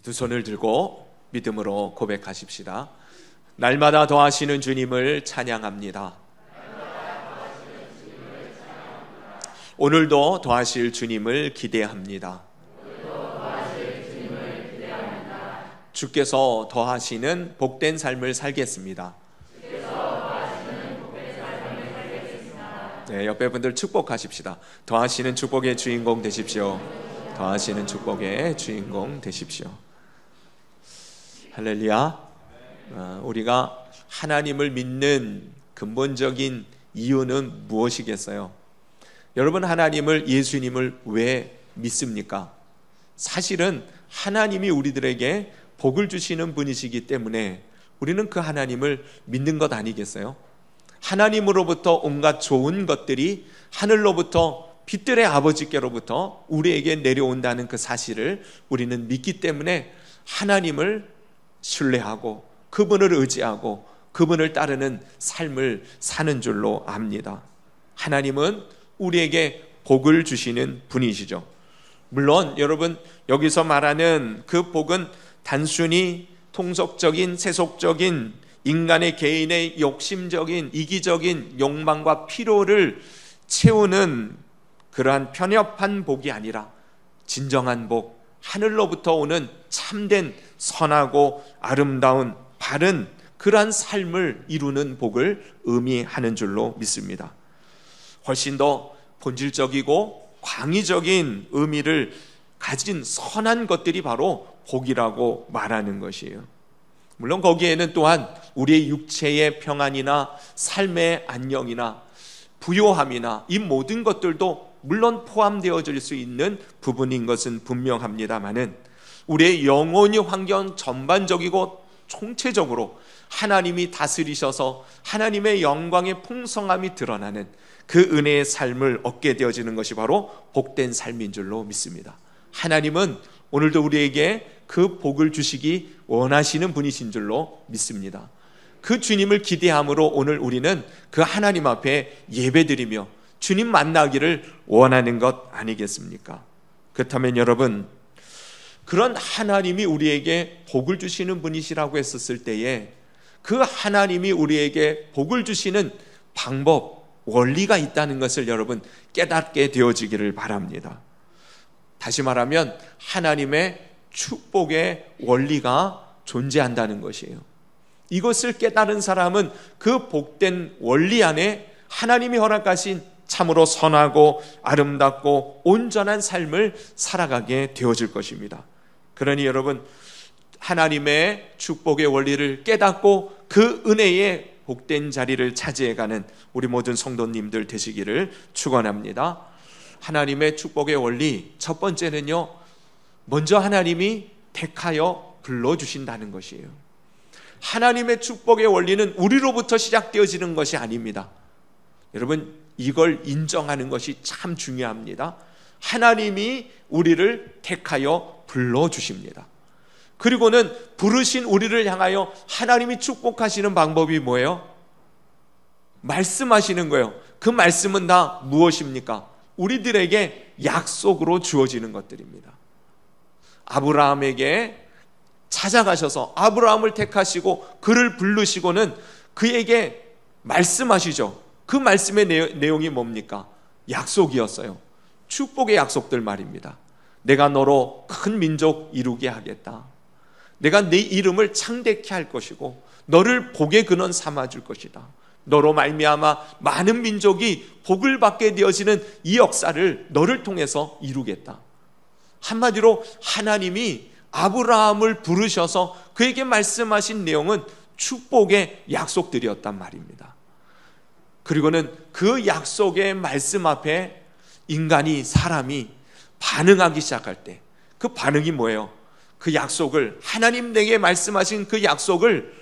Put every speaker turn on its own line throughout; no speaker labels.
두 손을 들고 믿음으로 고백하십시다. 날마다 더하시는 주님을 찬양합니다. 오늘도 더하실 주님을 기대합니다. 주께서 더하시는 복된 삶을 살겠습니다. 네, 옆에 분들 축복하십시다. 더하시는 축복의 주인공 되십시오. 더하시는 축복의 주인공 되십시오. 할렐루야. 우리가 하나님을 믿는 근본적인 이유는 무엇이겠어요? 여러분, 하나님을, 예수님을 왜 믿습니까? 사실은 하나님이 우리들에게 복을 주시는 분이시기 때문에 우리는 그 하나님을 믿는 것 아니겠어요? 하나님으로부터 온갖 좋은 것들이 하늘로부터 빛들의 아버지께로부터 우리에게 내려온다는 그 사실을 우리는 믿기 때문에 하나님을 신뢰하고 그분을 의지하고 그분을 따르는 삶을 사는 줄로 압니다. 하나님은 우리에게 복을 주시는 분이시죠. 물론 여러분, 여기서 말하는 그 복은 단순히 통속적인, 세속적인 인간의 개인의 욕심적인, 이기적인 욕망과 필요를 채우는 그러한 편협한 복이 아니라 진정한 복, 하늘로부터 오는 참된 선하고 아름다운 바른 그러한 삶을 이루는 복을 의미하는 줄로 믿습니다. 훨씬 더 본질적이고 광의적인 의미를 가진 선한 것들이 바로 복이라고 말하는 것이에요. 물론 거기에는 또한 우리의 육체의 평안이나 삶의 안녕이나 부요함이나 이 모든 것들도 물론 포함되어질 수 있는 부분인 것은 분명합니다마는 우리의 영혼의 환경 전반적이고 총체적으로 하나님이 다스리셔서 하나님의 영광의 풍성함이 드러나는 그 은혜의 삶을 얻게 되어지는 것이 바로 복된 삶인 줄로 믿습니다. 하나님은 오늘도 우리에게 그 복을 주시기 원하시는 분이신 줄로 믿습니다. 그 주님을 기대함으로 오늘 우리는 그 하나님 앞에 예배드리며 주님 만나기를 원하는 것 아니겠습니까? 그렇다면 여러분, 그런 하나님이 우리에게 복을 주시는 분이시라고 했었을 때에 그 하나님이 우리에게 복을 주시는 방법, 원리가 있다는 것을 여러분 깨닫게 되어지기를 바랍니다. 다시 말하면 하나님의 축복의 원리가 존재한다는 것이에요. 이것을 깨달은 사람은 그 복된 원리 안에 하나님이 허락하신 참으로 선하고 아름답고 온전한 삶을 살아가게 되어질 것입니다. 그러니 여러분, 하나님의 축복의 원리를 깨닫고 그 은혜의 복된 자리를 차지해가는 우리 모든 성도님들 되시기를 축원합니다. 하나님의 축복의 원리, 첫 번째는요, 먼저 하나님이 택하여 불러주신다는 것이에요. 하나님의 축복의 원리는 우리로부터 시작되어지는 것이 아닙니다. 여러분, 이걸 인정하는 것이 참 중요합니다. 하나님이 우리를 택하여 불러주십니다. 그리고는 부르신 우리를 향하여 하나님이 축복하시는 방법이 뭐예요? 말씀하시는 거예요. 그 말씀은 다 무엇입니까? 우리들에게 약속으로 주어지는 것들입니다. 아브라함에게 찾아가셔서 아브라함을 택하시고 그를 부르시고는 그에게 말씀하시죠. 그 말씀의 내용이 뭡니까? 약속이었어요. 축복의 약속들 말입니다. 내가 너로 큰 민족 이루게 하겠다. 내가 네 이름을 창대케 할 것이고 너를 복의 근원 삼아 줄 것이다. 너로 말미암아 많은 민족이 복을 받게 되어지는 이 역사를 너를 통해서 이루겠다. 한마디로 하나님이 아브라함을 부르셔서 그에게 말씀하신 내용은 축복의 약속들이었단 말입니다. 그리고는 그 약속의 말씀 앞에 인간이, 사람이 반응하기 시작할 때 그 반응이 뭐예요? 그 약속을, 하나님 내게 말씀하신 그 약속을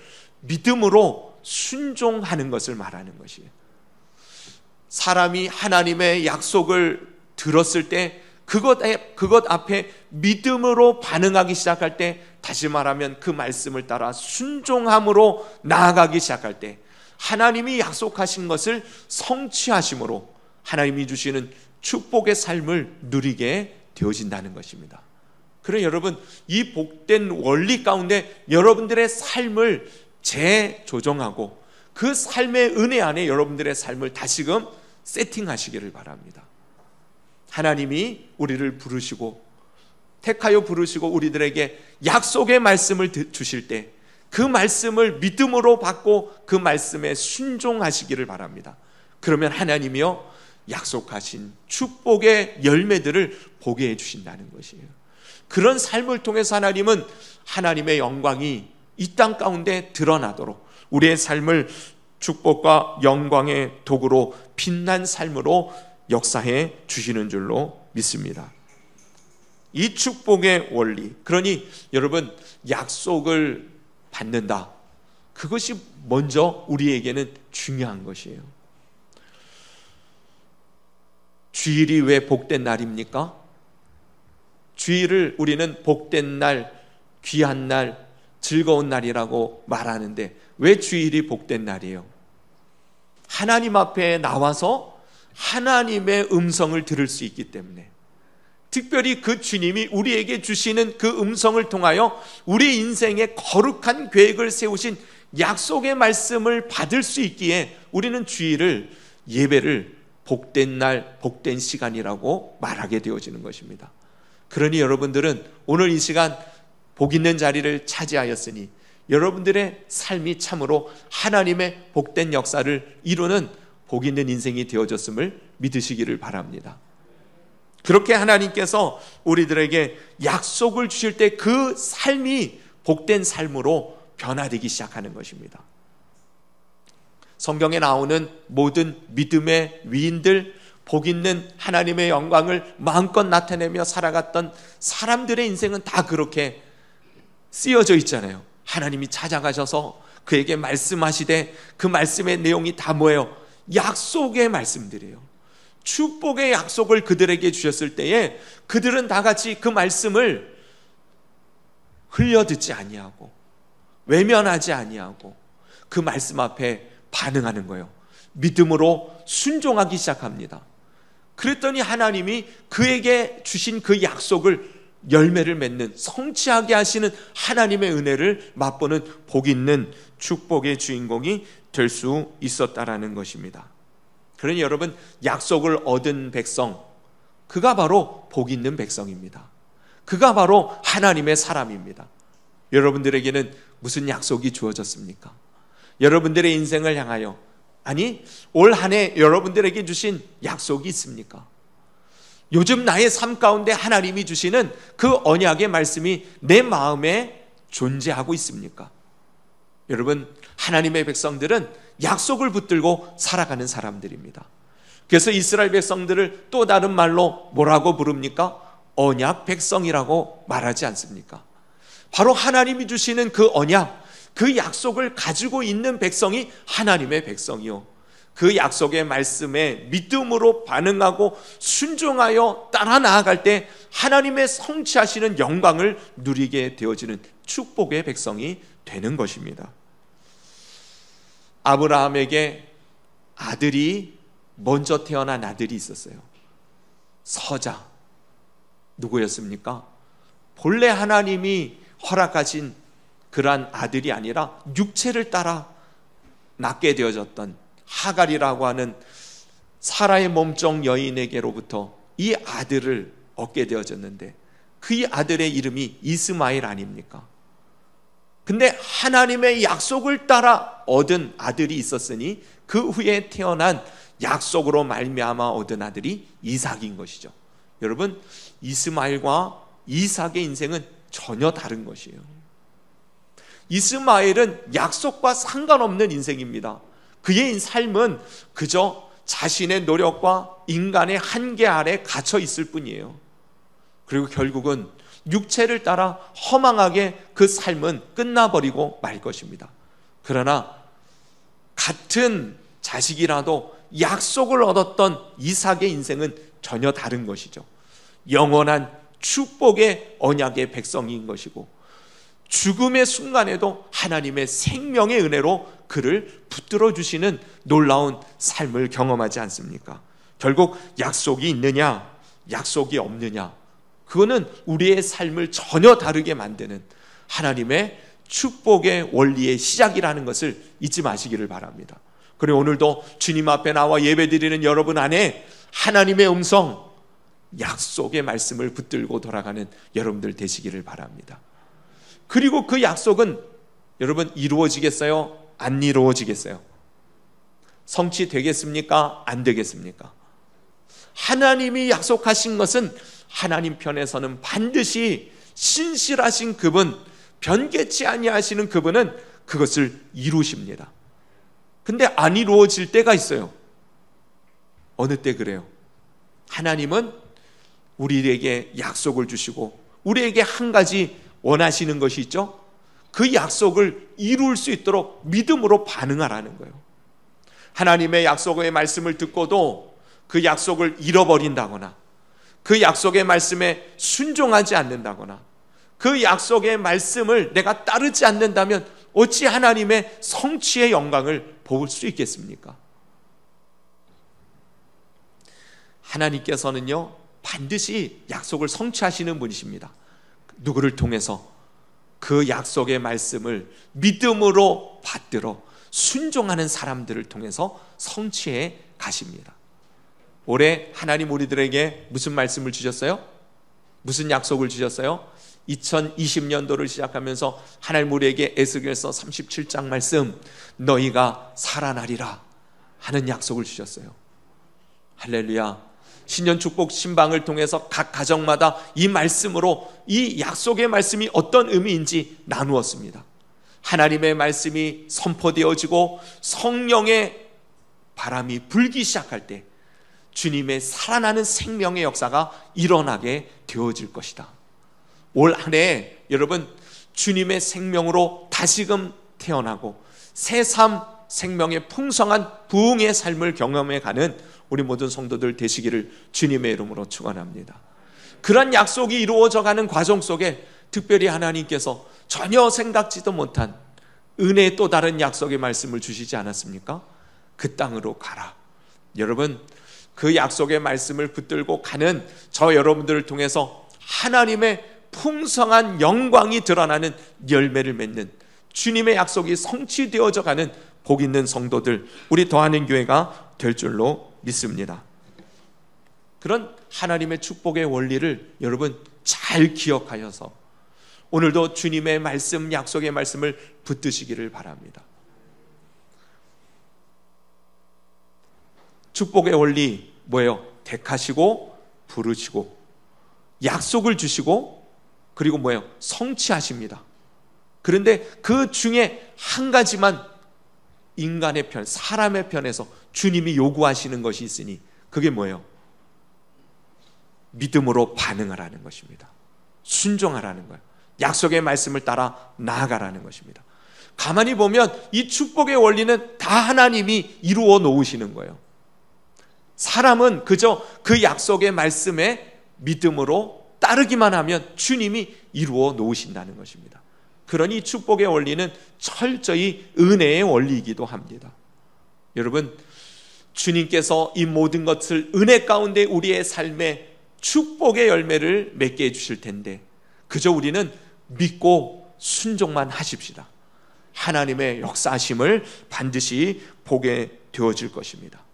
믿음으로 순종하는 것을 말하는 것이에요. 사람이 하나님의 약속을 들었을 때 그것 앞에 믿음으로 반응하기 시작할 때, 다시 말하면 그 말씀을 따라 순종함으로 나아가기 시작할 때 하나님이 약속하신 것을 성취하심으로 하나님이 주시는 축복의 삶을 누리게 되어진다는 것입니다. 그래 여러분, 이 복된 원리 가운데 여러분들의 삶을 재조정하고 그 삶의 은혜 안에 여러분들의 삶을 다시금 세팅하시기를 바랍니다. 하나님이 우리를 부르시고 택하여 부르시고 우리들에게 약속의 말씀을 주실 때 그 말씀을 믿음으로 받고 그 말씀에 순종하시기를 바랍니다. 그러면 하나님이요 약속하신 축복의 열매들을 보게 해주신다는 것이에요. 그런 삶을 통해서 하나님은 하나님의 영광이 이 땅 가운데 드러나도록 우리의 삶을 축복과 영광의 도구로 빛난 삶으로 역사해 주시는 줄로 믿습니다. 이 축복의 원리, 그러니 여러분 약속을 받는다, 그것이 먼저 우리에게는 중요한 것이에요. 주일이 왜 복된 날입니까? 주일을 우리는 복된 날, 귀한 날, 즐거운 날이라고 말하는데 왜 주일이 복된 날이에요? 하나님 앞에 나와서 하나님의 음성을 들을 수 있기 때문에, 특별히 그 주님이 우리에게 주시는 그 음성을 통하여 우리 인생의 거룩한 계획을 세우신 약속의 말씀을 받을 수 있기에 우리는 주일을, 예배를 복된 날, 복된 시간이라고 말하게 되어지는 것입니다. 그러니 여러분들은 오늘 이 시간 복 있는 자리를 차지하였으니 여러분들의 삶이 참으로 하나님의 복된 역사를 이루는 복 있는 인생이 되어졌음을 믿으시기를 바랍니다. 그렇게 하나님께서 우리들에게 약속을 주실 때 그 삶이 복된 삶으로 변화되기 시작하는 것입니다. 성경에 나오는 모든 믿음의 위인들, 복 있는 하나님의 영광을 마음껏 나타내며 살아갔던 사람들의 인생은 다 그렇게 쓰여져 있잖아요. 하나님이 찾아가셔서 그에게 말씀하시되 그 말씀의 내용이 다 뭐예요? 약속의 말씀들이에요. 축복의 약속을 그들에게 주셨을 때에 그들은 다 같이 그 말씀을 흘려듣지 아니하고 외면하지 아니하고 그 말씀 앞에 반응하는 거예요. 믿음으로 순종하기 시작합니다. 그랬더니 하나님이 그에게 주신 그 약속을 열매를 맺는, 성취하게 하시는 하나님의 은혜를 맛보는 복 있는 축복의 주인공이 될 수 있었다라는 것입니다. 그러니 여러분, 약속을 얻은 백성, 그가 바로 복 있는 백성입니다. 그가 바로 하나님의 사람입니다. 여러분들에게는 무슨 약속이 주어졌습니까? 여러분들의 인생을 향하여, 아니 올 한 해 여러분들에게 주신 약속이 있습니까? 요즘 나의 삶 가운데 하나님이 주시는 그 언약의 말씀이 내 마음에 존재하고 있습니까? 여러분, 하나님의 백성들은 약속을 붙들고 살아가는 사람들입니다. 그래서 이스라엘 백성들을 또 다른 말로 뭐라고 부릅니까? 언약 백성이라고 말하지 않습니까? 바로 하나님이 주시는 그 언약, 그 약속을 가지고 있는 백성이 하나님의 백성이요, 그 약속의 말씀에 믿음으로 반응하고 순종하여 따라 나아갈 때 하나님의 성취하시는 영광을 누리게 되어지는 축복의 백성이 되는 것입니다. 아브라함에게 아들이, 먼저 태어난 아들이 있었어요. 서자. 누구였습니까? 본래 하나님이 허락하신 그러한 아들이 아니라 육체를 따라 낳게 되어졌던 하갈이라고 하는 사라의 몸종 여인에게로부터 이 아들을 얻게 되어졌는데, 그 아들의 이름이 이스마엘 아닙니까? 근데 하나님의 약속을 따라 얻은 아들이 있었으니 그 후에 태어난 약속으로 말미암아 얻은 아들이 이삭인 것이죠. 여러분, 이스마엘과 이삭의 인생은 전혀 다른 것이에요. 이스마엘은 약속과 상관없는 인생입니다. 그의 삶은 그저 자신의 노력과 인간의 한계 아래 갇혀 있을 뿐이에요. 그리고 결국은 육체를 따라 허망하게 그 삶은 끝나버리고 말 것입니다. 그러나 같은 자식이라도 약속을 얻었던 이삭의 인생은 전혀 다른 것이죠. 영원한 축복의 언약의 백성인 것이고, 죽음의 순간에도 하나님의 생명의 은혜로 그를 붙들어 주시는 놀라운 삶을 경험하지 않습니까? 결국 약속이 있느냐 약속이 없느냐, 그거는 우리의 삶을 전혀 다르게 만드는 하나님의 축복의 원리의 시작이라는 것을 잊지 마시기를 바랍니다. 그리고 오늘도 주님 앞에 나와 예배드리는 여러분 안에 하나님의 음성, 약속의 말씀을 붙들고 돌아가는 여러분들 되시기를 바랍니다. 그리고 그 약속은 여러분 이루어지겠어요? 안 이루어지겠어요? 성취되겠습니까? 안 되겠습니까? 하나님이 약속하신 것은 하나님 편에서는 반드시 신실하신 그분, 변개치 아니하시는 그분은 그것을 이루십니다. 근데 안 이루어질 때가 있어요. 어느 때 그래요? 하나님은 우리에게 약속을 주시고 우리에게 한 가지 원하시는 것이 있죠. 그 약속을 이룰 수 있도록 믿음으로 반응하라는 거예요. 하나님의 약속의 말씀을 듣고도 그 약속을 잃어버린다거나 그 약속의 말씀에 순종하지 않는다거나 그 약속의 말씀을 내가 따르지 않는다면 어찌 하나님의 성취의 영광을 볼 수 있겠습니까? 하나님께서는요 반드시 약속을 성취하시는 분이십니다. 누구를 통해서? 그 약속의 말씀을 믿음으로 받들어 순종하는 사람들을 통해서 성취해 가십니다. 올해 하나님 우리들에게 무슨 말씀을 주셨어요? 무슨 약속을 주셨어요? 2020년도를 시작하면서 하나님 우리에게 에스겔서 37장 말씀, 너희가 살아나리라 하는 약속을 주셨어요. 할렐루야. 신년 축복 신방을 통해서 각 가정마다 이 말씀으로 이 약속의 말씀이 어떤 의미인지 나누었습니다. 하나님의 말씀이 선포되어지고 성령의 바람이 불기 시작할 때 주님의 살아나는 생명의 역사가 일어나게 되어질 것이다. 올 한 해 여러분 주님의 생명으로 다시금 태어나고 새삼 생명의 풍성한 부흥의 삶을 경험해 가는 우리 모든 성도들 되시기를 주님의 이름으로 축원합니다. 그런 약속이 이루어져 가는 과정 속에 특별히 하나님께서 전혀 생각지도 못한 은혜의 또 다른 약속의 말씀을 주시지 않았습니까? 그 땅으로 가라. 여러분 그 약속의 말씀을 붙들고 가는 저 여러분들을 통해서 하나님의 풍성한 영광이 드러나는 열매를 맺는 주님의 약속이 성취되어져 가는 복 있는 성도들, 우리 더하는 교회가 될 줄로 믿습니다. 그런 하나님의 축복의 원리를 여러분 잘 기억하여서 오늘도 주님의 말씀, 약속의 말씀을 붙드시기를 바랍니다. 축복의 원리 뭐예요? 택하시고 부르시고 약속을 주시고 그리고 뭐예요? 성취하십니다. 그런데 그 중에 한 가지만 인간의 편, 사람의 편에서 주님이 요구하시는 것이 있으니 그게 뭐예요? 믿음으로 반응하라는 것입니다. 순종하라는 거예요. 약속의 말씀을 따라 나아가라는 것입니다. 가만히 보면 이 축복의 원리는 다 하나님이 이루어 놓으시는 거예요. 사람은 그저 그 약속의 말씀에 믿음으로 따르기만 하면 주님이 이루어 놓으신다는 것입니다. 그러니 축복의 원리는 철저히 은혜의 원리이기도 합니다. 여러분, 주님께서 이 모든 것을 은혜 가운데 우리의 삶에 축복의 열매를 맺게 해주실 텐데 그저 우리는 믿고 순종만 하십시다. 하나님의 역사하심을 반드시 보게 되어질 것입니다.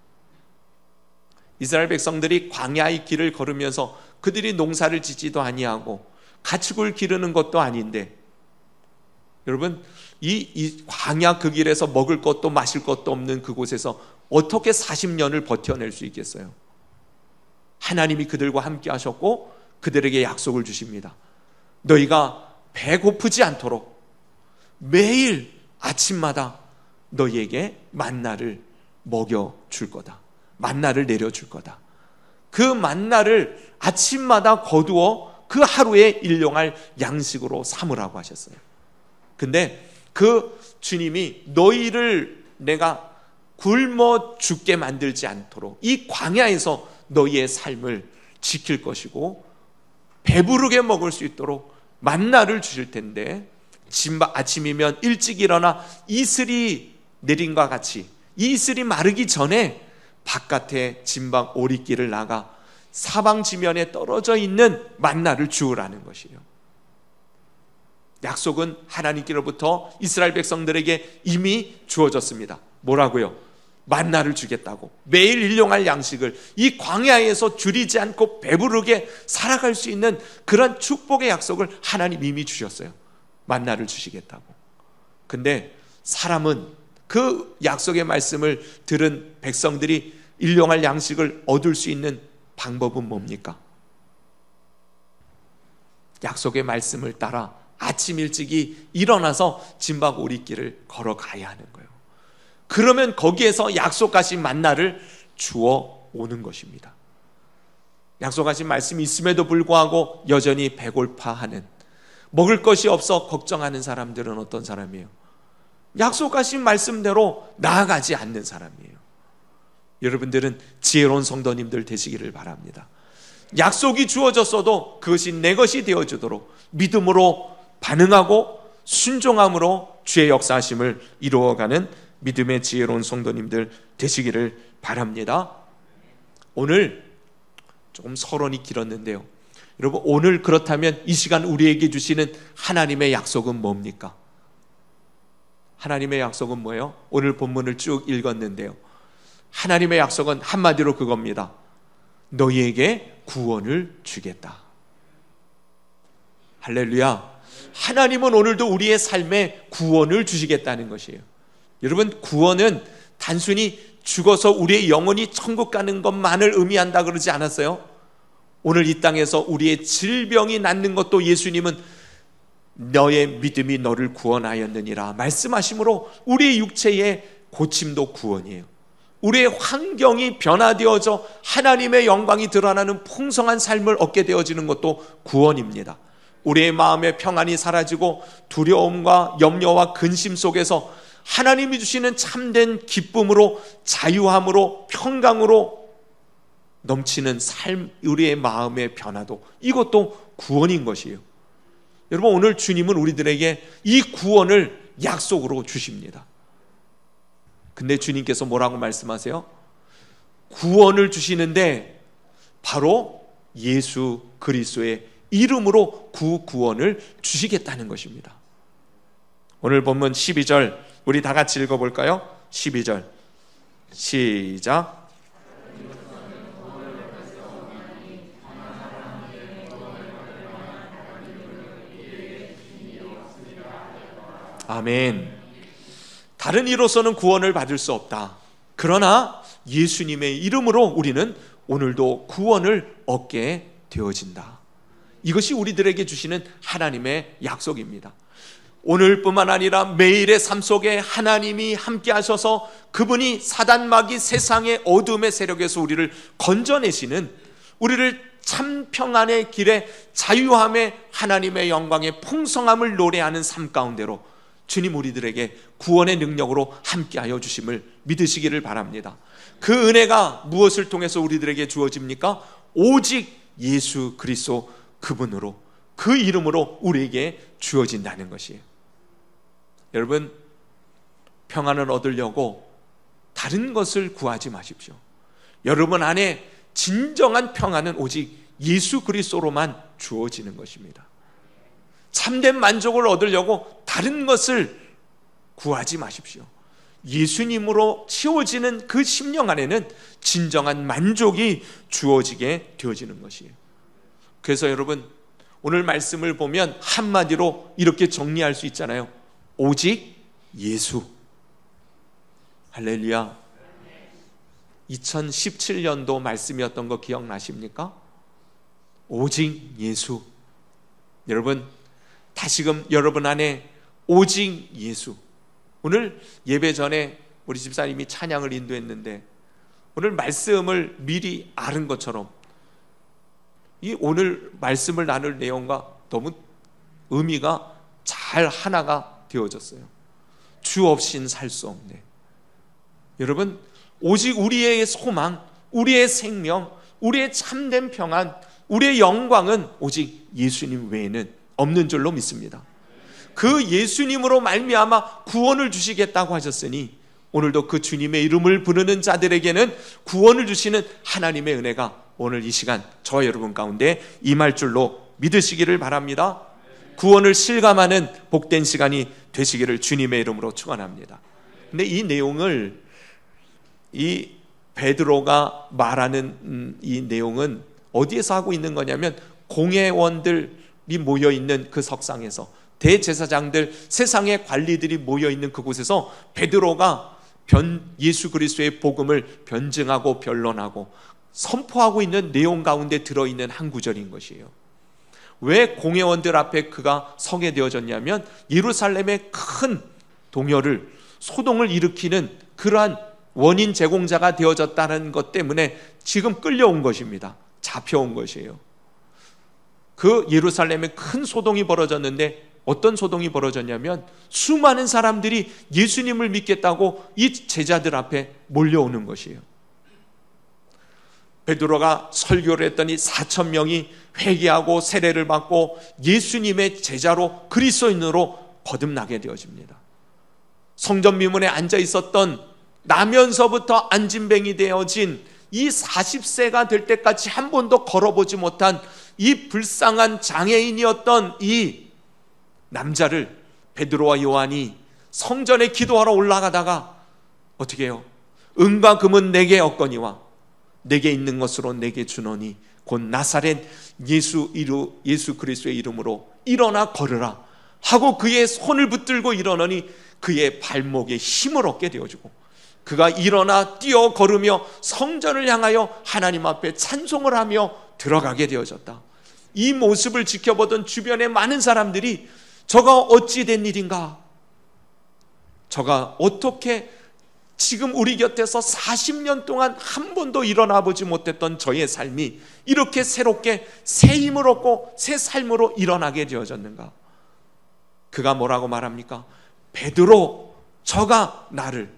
이스라엘 백성들이 광야의 길을 걸으면서 그들이 농사를 짓지도 아니하고 가축을 기르는 것도 아닌데 여러분 이 광야 그 길에서 먹을 것도 마실 것도 없는 그곳에서 어떻게 40년을 버텨낼 수 있겠어요? 하나님이 그들과 함께 하셨고 그들에게 약속을 주십니다. 너희가 배고프지 않도록 매일 아침마다 너희에게 만나를 먹여줄 거다. 만나를 내려줄 거다. 그 만나를 아침마다 거두어 그 하루에 일용할 양식으로 삼으라고 하셨어요. 근데 그 주님이 너희를 내가 굶어 죽게 만들지 않도록 이 광야에서 너희의 삶을 지킬 것이고 배부르게 먹을 수 있도록 만나를 주실 텐데 아침이면 일찍 일어나 이슬이 내림과 같이 이 이슬이 마르기 전에 바깥에 진방 오리길을 나가 사방 지면에 떨어져 있는 만나를 주우라는 것이에요. 약속은 하나님께로부터 이스라엘 백성들에게 이미 주어졌습니다. 뭐라고요? 만나를 주겠다고. 매일 일용할 양식을 이 광야에서 줄이지 않고 배부르게 살아갈 수 있는 그런 축복의 약속을 하나님 이미 주셨어요. 만나를 주시겠다고. 근데 사람은 그 약속의 말씀을 들은 백성들이 일용할 양식을 얻을 수 있는 방법은 뭡니까? 약속의 말씀을 따라 아침 일찍이 일어나서 진박 오리길을 걸어가야 하는 거예요. 그러면 거기에서 약속하신 만나를 주어 오는 것입니다. 약속하신 말씀이 있음에도 불구하고 여전히 배고파하는, 먹을 것이 없어 걱정하는 사람들은 어떤 사람이에요? 약속하신 말씀대로 나아가지 않는 사람이에요. 여러분들은 지혜로운 성도님들 되시기를 바랍니다. 약속이 주어졌어도 그것이 내 것이 되어주도록 믿음으로 반응하고 순종함으로 주의 역사하심을 이루어가는 믿음의 지혜로운 성도님들 되시기를 바랍니다. 오늘 조금 서론이 길었는데요, 여러분, 오늘 그렇다면 이 시간 우리에게 주시는 하나님의 약속은 뭡니까? 하나님의 약속은 뭐예요? 오늘 본문을 쭉 읽었는데요, 하나님의 약속은 한마디로 그겁니다. 너희에게 구원을 주겠다. 할렐루야. 하나님은 오늘도 우리의 삶에 구원을 주시겠다는 것이에요. 여러분, 구원은 단순히 죽어서 우리의 영혼이 천국 가는 것만을 의미한다 그러지 않았어요? 오늘 이 땅에서 우리의 질병이 낫는 것도 예수님은 너의 믿음이 너를 구원하였느니라 말씀하심으로 우리의 육체의 고침도 구원이에요. 우리의 환경이 변화되어져 하나님의 영광이 드러나는 풍성한 삶을 얻게 되어지는 것도 구원입니다. 우리의 마음의 평안이 사라지고 두려움과 염려와 근심 속에서 하나님이 주시는 참된 기쁨으로, 자유함으로, 평강으로 넘치는 삶, 우리의 마음의 변화도, 이것도 구원인 것이에요. 여러분, 오늘 주님은 우리들에게 이 구원을 약속으로 주십니다. 근데 주님께서 뭐라고 말씀하세요? 구원을 주시는데 바로 예수 그리스도의 이름으로 구원을 주시겠다는 것입니다. 오늘 본문 12절 우리 다 같이 읽어볼까요? 12절 시작. 아멘. 다른 이로서는 구원을 받을 수 없다. 그러나 예수님의 이름으로 우리는 오늘도 구원을 얻게 되어진다. 이것이 우리들에게 주시는 하나님의 약속입니다. 오늘뿐만 아니라 매일의 삶 속에 하나님이 함께 하셔서 그분이 사단 마귀 세상의 어둠의 세력에서 우리를 건져내시는, 우리를 참 평안의 길에 자유함의 하나님의 영광의 풍성함을 노래하는 삶 가운데로 주님 우리들에게 구원의 능력으로 함께하여 주심을 믿으시기를 바랍니다. 그 은혜가 무엇을 통해서 우리들에게 주어집니까? 오직 예수 그리스도 그분으로, 그 이름으로 우리에게 주어진다는 것이에요. 여러분, 평안을 얻으려고 다른 것을 구하지 마십시오. 여러분 안에 진정한 평안은 오직 예수 그리스도로만 주어지는 것입니다. 참된 만족을 얻으려고 다른 것을 구하지 마십시오. 예수님으로 채워지는 그 심령 안에는 진정한 만족이 주어지게 되어지는 것이에요. 그래서 여러분, 오늘 말씀을 보면 한마디로 이렇게 정리할 수 있잖아요. 오직 예수. 할렐루야. 2017년도 말씀이었던 거 기억나십니까? 오직 예수. 여러분, 다시금 여러분 안에 오직 예수. 오늘 예배 전에 우리 집사님이 찬양을 인도했는데 오늘 말씀을 미리 아는 것처럼 이 오늘 말씀을 나눌 내용과 너무 의미가 잘 하나가 되어졌어요. 주 없인 살 수 없네. 여러분, 오직 우리의 소망, 우리의 생명, 우리의 참된 평안, 우리의 영광은 오직 예수님 외에는 없는 줄로 믿습니다. 그 예수님으로 말미암아 구원을 주시겠다고 하셨으니 오늘도 그 주님의 이름을 부르는 자들에게는 구원을 주시는 하나님의 은혜가 오늘 이 시간 저와 여러분 가운데 임할 줄로 믿으시기를 바랍니다. 구원을 실감하는 복된 시간이 되시기를 주님의 이름으로 축원합니다. 근데 이 내용을, 이 베드로가 말하는 이 내용은 어디에서 하고 있는 거냐면 공회원들이 모여있는 그 석상에서, 대제사장들, 세상의 관리들이 모여있는 그곳에서 베드로가 예수 그리스도의 복음을 변증하고 변론하고 선포하고 있는 내용 가운데 들어있는 한 구절인 것이에요. 왜 공회원들 앞에 그가 서게 되어졌냐면 예루살렘의 큰 동요를, 소동을 일으키는 그러한 원인 제공자가 되어졌다는 것 때문에 지금 끌려온 것입니다. 잡혀온 것이에요. 그 예루살렘에 큰 소동이 벌어졌는데 어떤 소동이 벌어졌냐면 수많은 사람들이 예수님을 믿겠다고 이 제자들 앞에 몰려오는 것이에요. 베드로가 설교를 했더니 4,000명이 회개하고 세례를 받고 예수님의 제자로, 그리스도인으로 거듭나게 되어집니다. 성전 미문에 앉아 있었던, 나면서부터 안진뱅이 되어진 이 40세가 될 때까지 한 번도 걸어보지 못한 이 불쌍한 장애인이었던 이 남자를 베드로와 요한이 성전에 기도하러 올라가다가 어떻게 해요? 은과 금은 내게 없거니와 내게 있는 것으로 내게 주노니 곧 나사렛 예수 그리스도의 이름으로 일어나 걸으라 하고 그의 손을 붙들고 일어나니 그의 발목에 힘을 얻게 되어주고 그가 일어나 뛰어 걸으며 성전을 향하여 하나님 앞에 찬송을 하며 들어가게 되어졌다. 이 모습을 지켜보던 주변의 많은 사람들이 저가 어찌 된 일인가? 저가 어떻게 지금 우리 곁에서 40년 동안 한 번도 일어나 보지 못했던 저의 삶이 이렇게 새롭게 새 힘을 얻고 새 삶으로 일어나게 되어졌는가? 그가 뭐라고 말합니까? 베드로, 저가 나를.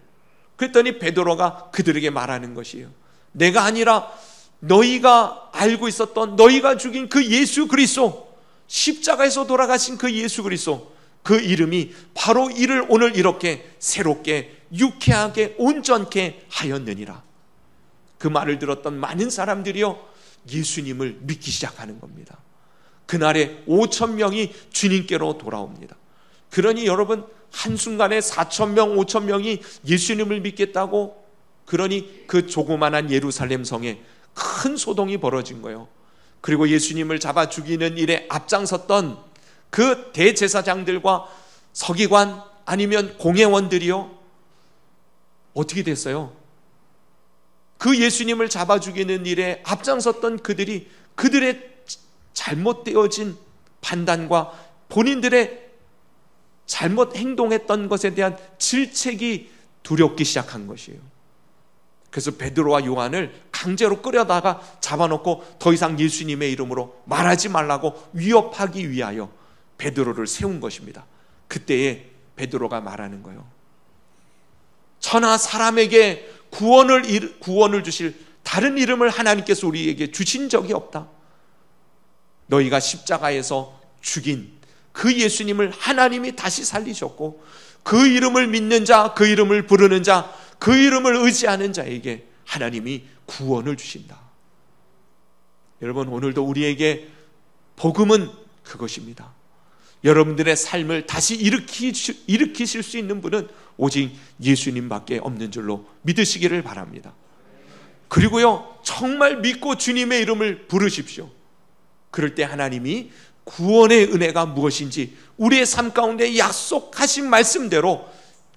그랬더니 베드로가 그들에게 말하는 것이에요. 내가 아니라 너희가 알고 있었던, 너희가 죽인 그 예수 그리스도, 십자가에서 돌아가신 그 예수 그리스도, 그 이름이 바로 이를 오늘 이렇게 새롭게 유쾌하게 온전케 하였느니라. 그 말을 들었던 많은 사람들이요 예수님을 믿기 시작하는 겁니다. 그날에 5,000명이 주님께로 돌아옵니다. 그러니 여러분, 한순간에 4,000명, 5,000명이 예수님을 믿겠다고, 그러니 그 조그만한 예루살렘 성에 큰 소동이 벌어진 거예요. 그리고 예수님을 잡아 죽이는 일에 앞장섰던 그 대제사장들과 서기관 아니면 공회원들이요 어떻게 됐어요? 그 예수님을 잡아 죽이는 일에 앞장섰던 그들이 그들의 잘못되어진 판단과 본인들의 잘못 행동했던 것에 대한 질책이 두렵기 시작한 것이에요. 그래서 베드로와 요한을 강제로 끌어다가 잡아놓고 더 이상 예수님의 이름으로 말하지 말라고 위협하기 위하여 베드로를 세운 것입니다. 그때에 베드로가 말하는 거예요. 천하 사람에게 구원을 주실 다른 이름을 하나님께서 우리에게 주신 적이 없다. 너희가 십자가에서 죽인 그 예수님을 하나님이 다시 살리셨고 그 이름을 믿는 자, 그 이름을 부르는 자, 그 이름을 의지하는 자에게 하나님이 구원을 주신다. 여러분, 오늘도 우리에게 복음은 그것입니다. 여러분들의 삶을 다시 일으키실 수 있는 분은 오직 예수님밖에 없는 줄로 믿으시기를 바랍니다. 그리고요, 정말 믿고 주님의 이름을 부르십시오. 그럴 때 하나님이 구원의 은혜가 무엇인지 우리의 삶 가운데 약속하신 말씀대로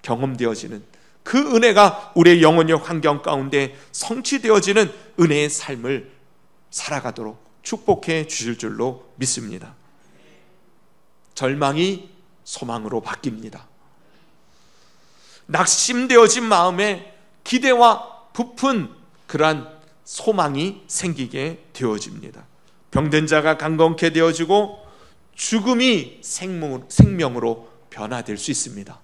경험되어지는 그 은혜가 우리의 영혼의 환경 가운데 성취되어지는 은혜의 삶을 살아가도록 축복해 주실 줄로 믿습니다. 절망이 소망으로 바뀝니다. 낙심되어진 마음에 기대와 부푼 그러한 소망이 생기게 되어집니다. 병든 자가 강건케 되어지고 죽음이 생명으로 변화될 수 있습니다.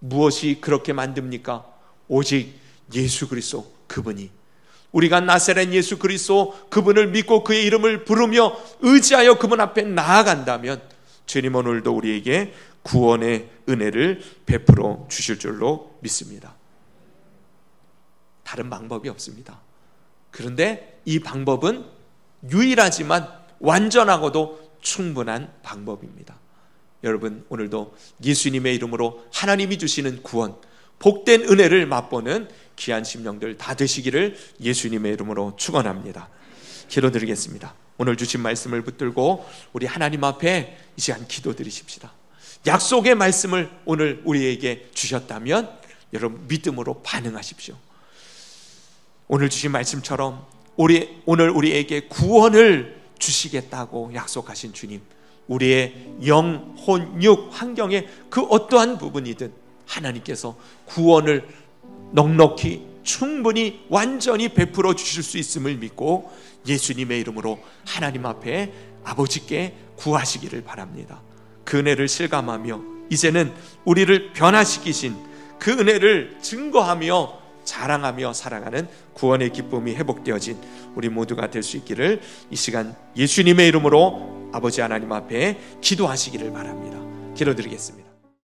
무엇이 그렇게 만듭니까? 오직 예수 그리스도 그분이, 우리가 나사렛 예수 그리스도 그분을 믿고 그의 이름을 부르며 의지하여 그분 앞에 나아간다면 주님 오늘도 우리에게 구원의 은혜를 베풀어 주실 줄로 믿습니다. 다른 방법이 없습니다. 그런데 이 방법은 유일하지만 완전하고도 충분한 방법입니다. 여러분, 오늘도 예수님의 이름으로 하나님이 주시는 구원, 복된 은혜를 맛보는 귀한 심령들 다 되시기를 예수님의 이름으로 축원합니다. 기도드리겠습니다. 오늘 주신 말씀을 붙들고 우리 하나님 앞에 이 시간 기도드리십시다. 약속의 말씀을 오늘 우리에게 주셨다면 여러분 믿음으로 반응하십시오. 오늘 주신 말씀처럼 오늘 우리에게 구원을 주시겠다고 약속하신 주님, 우리의 영, 혼, 육, 환경의 그 어떠한 부분이든 하나님께서 구원을 넉넉히 충분히 완전히 베풀어 주실 수 있음을 믿고 예수님의 이름으로 하나님 앞에 아버지께 구하시기를 바랍니다. 그 은혜를 실감하며 이제는 우리를 변화시키신 그 은혜를 증거하며 자랑하며 살아가는 구원의 기쁨이 회복되어진 우리 모두가 될 수 있기를 이 시간 예수님의 이름으로 아버지 하나님 앞에 기도하시기를 바랍니다. 기도드리겠습니다.